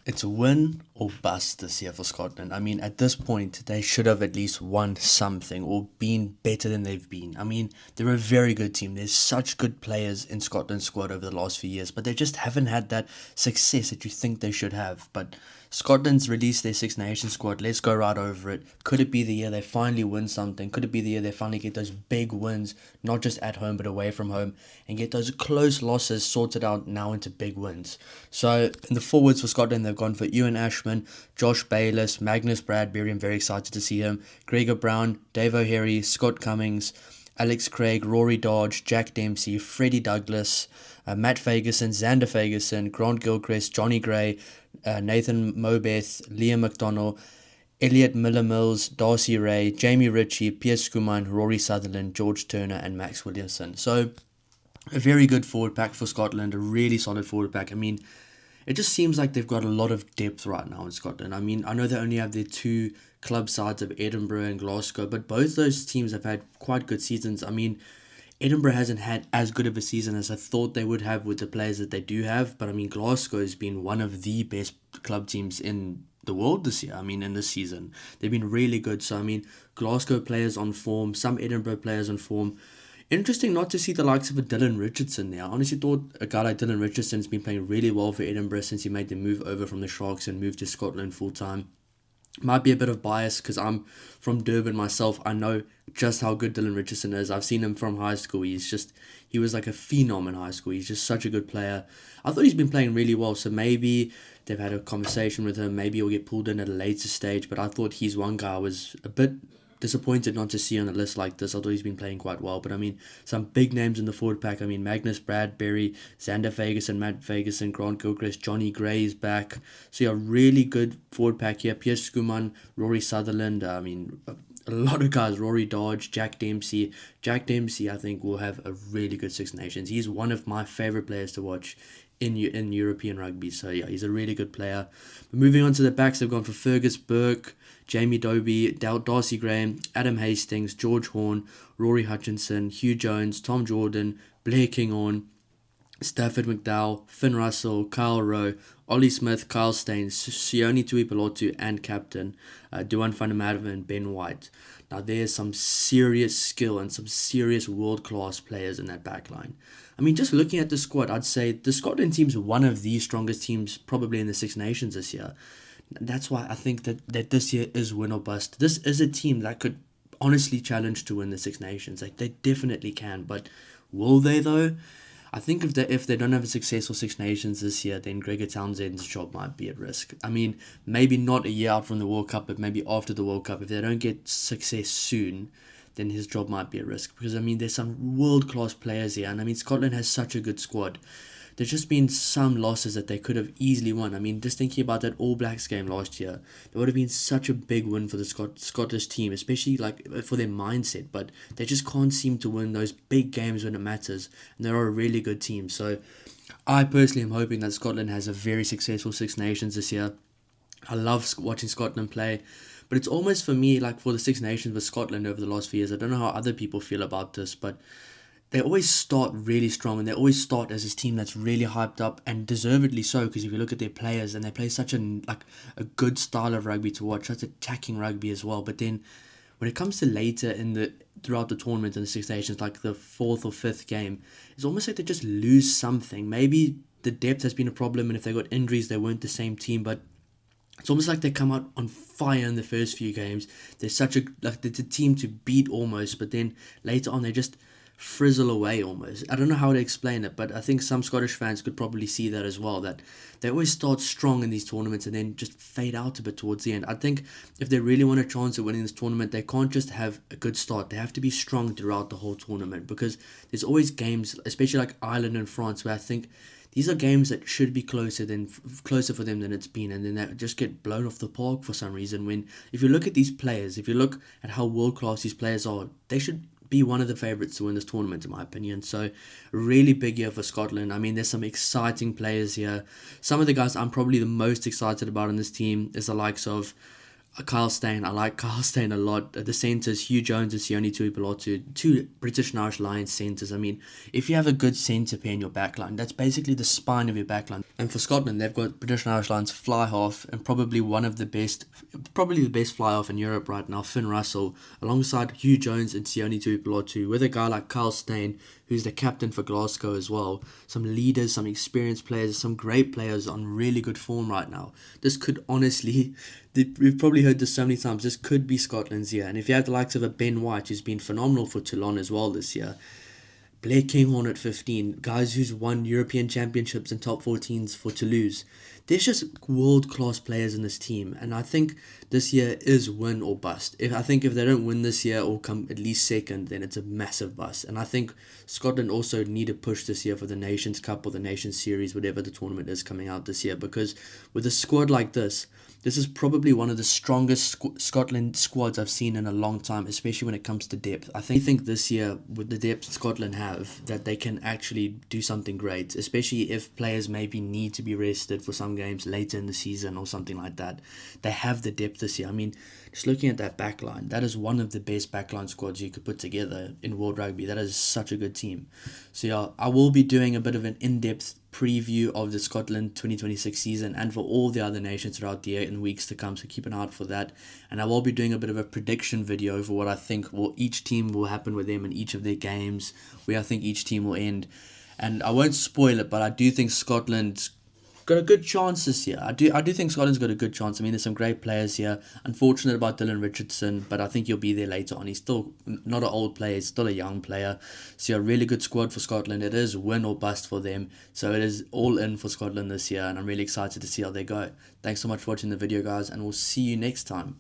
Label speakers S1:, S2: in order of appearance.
S1: It's win or bust this year for Scotland. I mean, at this point, they should have at least won something or been better than they've been. I mean, they're a very good team. There's such good players in Scotland's squad over the last few years, but they just haven't had that success that you think they should have. But Scotland's released their Six Nations squad. Let's go right over it. Could it be the year they finally win something? Could it be the year they finally get those big wins, not just at home but away from home, and get those close losses sorted out now into big wins? So in the forwards for Scotland, they've gone for Ewan Ashman, Josh Bayliss, Magnus Bradbury. I'm very excited to see him. Gregor Brown, Dave O'Harry, Scott Cummings, Alex Craig, Rory Dodge, Jack Dempsey, Freddie Douglas, Matt Fagerson, Xander Fagerson, Grant Gilchrist, Johnny Gray, Nathan Mobeth, Liam McDonnell, Elliot Miller Mills, Darcy Ray, Jamie Ritchie, Piers Skuman, Rory Sutherland, George Turner, and Max Williamson. So a very good forward pack for Scotland, a really solid forward pack. I mean, it just seems like they've got a lot of depth right now in Scotland. I mean, I know they only have their two club sides of Edinburgh and Glasgow, but both those teams have had quite good seasons. I mean, Edinburgh hasn't had as good of a season as I thought they would have with the players that they do have, but I mean, Glasgow has been one of the best club teams in the world this year. I mean, in this season, they've been really good. So, I mean, Glasgow players on form, some Edinburgh players on form. Interesting not to see the likes of a Dylan Richardson there. I honestly thought a guy like Dylan Richardson's been playing really well for Edinburgh since he made the move over from the Sharks and moved to Scotland full time. Might be a bit of bias because I'm from Durban myself. I know just how good Dylan Richardson is. I've seen him from high school. He was like a phenom in high school. He's just such a good player. I thought he's been playing really well. So maybe they've had a conversation with him. Maybe he'll get pulled in at a later stage. But I thought he's one guy I was a bit disappointed not to see on a list like this. I thought he's been playing quite well. But I mean, some big names in the forward pack. I mean, Magnus Bradbury, Xander Fagerson, Matt Fagerson, Grant Gilchrist, Johnny Gray is back. So yeah, really good forward pack here. Piers Skuman, Rory Sutherland. I mean, a lot of guys. Rory Dodge, Jack Dempsey. Jack Dempsey, I think, will have a really good Six Nations. He's one of my favourite players to watch in European rugby. So yeah, he's a really good player. But moving on to the backs, they've gone for Fergus Burke, Jamie Dobie, Darcy Graham, Adam Hastings, George Horn, Rory Hutchinson, Hugh Jones, Tom Jordan, Blair Kinghorn, Stafford McDowell, Finn Russell, Kyle Rowe, Ollie Smith, Kyle Staines, Sione Tuipulotu, and captain Duan van der Merwe and Ben White. Now there's some serious skill and some serious world-class players in that back line. I mean, just looking at the squad, I'd say the Scotland team's one of the strongest teams probably in the Six Nations this year. That's why I think that this year is win or bust. This is a team that could honestly challenge to win the Six Nations. Like, they definitely can, but will they though? I think if they don't have a successful Six Nations this year, then Gregor Townsend's job might be at risk. I mean, maybe not a year out from the World Cup, but maybe after the World Cup. If they don't get success soon, then his job might be at risk. Because, I mean, there's some world-class players here. And, I mean, Scotland has such a good squad. There's just been some losses that they could have easily won. I mean, just thinking about that All Blacks game last year, it would have been such a big win for the Scottish team, especially like for their mindset. But they just can't seem to win those big games when it matters, and they're a really good team. So, I personally am hoping that Scotland has a very successful Six Nations this year. I love watching Scotland play. But it's almost for me like for the Six Nations with Scotland over the last few years. I don't know how other people feel about this, but they always start really strong and they always start as this team that's really hyped up and deservedly so, because if you look at their players and they play such a good style of rugby to watch, such attacking rugby as well. But then when it comes to later in the throughout the tournament in the Six Nations, like the fourth or fifth game, it's almost like they just lose something. Maybe the depth has been a problem, and if they got injuries, they weren't the same team. But it's almost like they come out on fire in the first few games. They're such they're a team to beat almost, but then later on they just frizzle away almost. I don't know how to explain it, but I think some Scottish fans could probably see that as well, that they always start strong in these tournaments and then just fade out a bit towards the end. I think if they really want a chance at winning this tournament, they can't just have a good start. They have to be strong throughout the whole tournament, because there's always games, especially like Ireland and France, where I think these are games that should be closer for them than it's been, and then they just get blown off the park for some reason. When if you look at these players, if you look at how world class these players are, they should be one of the favourites to win this tournament, in my opinion. So, really big year for Scotland. I mean, there's some exciting players here. Some of the guys I'm probably the most excited about in this team is the likes of Kyle Steyn. I like Kyle Steyn a lot. The centres, Hugh Jones and Sione Tuipulotu, two British and Irish Lions centres. I mean, if you have a good centre pair in your backline, that's basically the spine of your backline. And for Scotland, they've got British and Irish Lions fly half and probably one of the best, probably the best fly half in Europe right now, Finn Russell, alongside Hugh Jones and Sione Tuipulotu, with a guy like Kyle Steyn, who's the captain for Glasgow as well. Some leaders, some experienced players, some great players on really good form right now. This could honestly, we've probably heard this so many times, this could be Scotland's year. And if you have the likes of a Ben White, who's been phenomenal for Toulon as well this year, Blair Kinghorn at 15, guys who's won European Championships and top 14s for Toulouse. There's just world-class players in this team, and I think this year is win or bust. I think if they don't win this year or come at least second, then it's a massive bust. And I think Scotland also need to push this year for the Nations Cup or the Nations Series, whatever the tournament is coming out this year, because with a squad like this is probably one of the strongest Scotland squads I've seen in a long time, especially when it comes to depth. I think this year, with the depth Scotland have, that they can actually do something great, especially if players maybe need to be rested for some games later in the season or something like that. They have the depth this year. I mean, just looking at that backline, that is one of the best backline squads you could put together in World Rugby. That is such a good team. So yeah, I will be doing a bit of an in-depth preview of the Scotland 2026 season and for all the other nations throughout the year in weeks to come, so keep an eye out for that. And I will be doing a bit of a prediction video for what I think each team will happen with them in each of their games, where I think each team will end. And I won't spoil it, but I do think Scotland's got a good chance this year. I do think Scotland's got a good chance. I mean, there's some great players here. Unfortunate about Dylan Richardson, but I think he'll be there later on. He's still not an old player, he's still a young player. So yeah, really good squad for Scotland. It is win or bust for them. So it is all in for Scotland this year, and I'm really excited to see how they go. Thanks so much for watching the video, guys, and we'll see you next time.